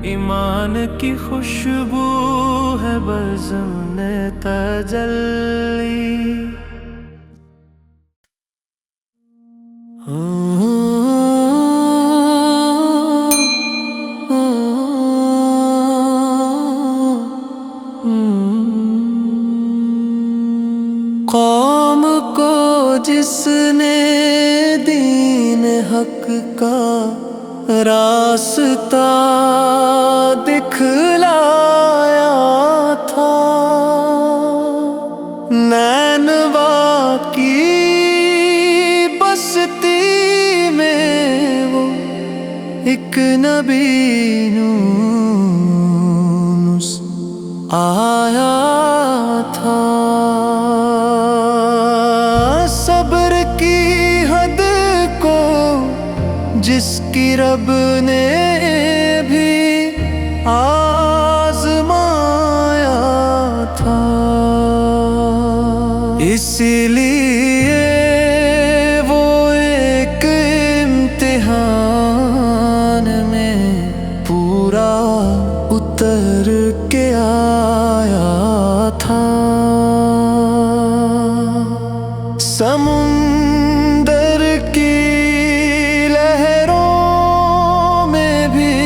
ईमान की खुशबू है बज़्म तजल्ली। कौम को जिसने दीन हक का रास्ता दिखलाया था, नैनवा की बस्ती में वो एक नबी यूनुस आया था। सब्र की हद को जिसकी रब ने भी आज़माया था, इसलिए वो एक इम्तिहान में पूरा उतर के आया था। समुंदर की लहरों में भी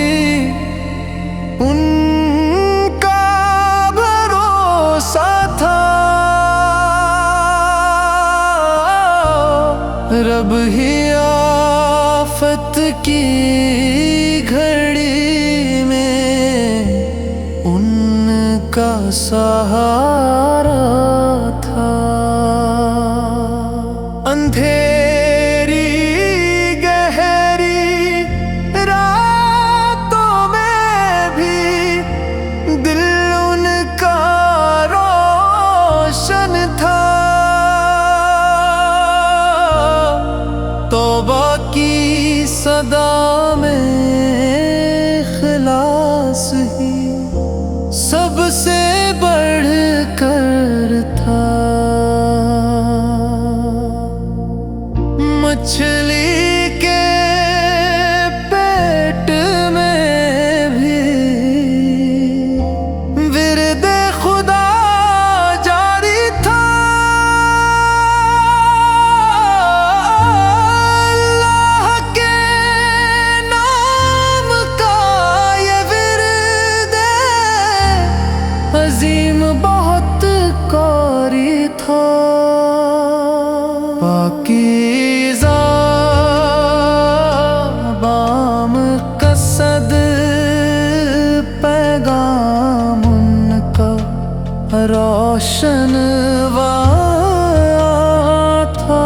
उनका भरोसा था। रब ही आफत की घड़ी में उनका सहारा था। अंधेरी गहरी रातों में भी दिल उनका रोशन था। तौबा की सदा में इखलास ही सबसे बढ़कर था। मछली के पेट में भी विर्दे खुदा जारी था। अल्लाह के नाम का ये विर्दे अजीम बहुत कारी था। पाकीज़ा बाम कसद पैगाम उनका रोशन था।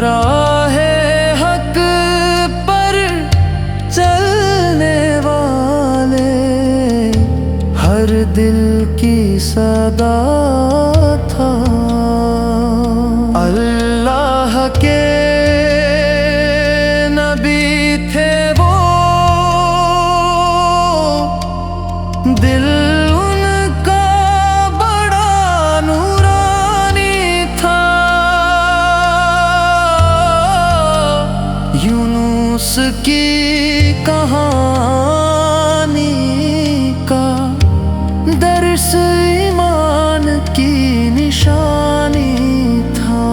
राहे हक पर चलने वाले हर दिल की सदा था। अल्लाह के नबी थे वो, दिल उनका बड़ा नूरानी था। यूनुस की कहानी का दर्स ईमान की निशानी था।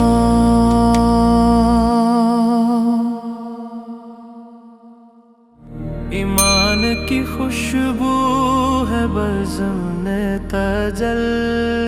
ईमान की खुशबू है बज़्म तजल्ली।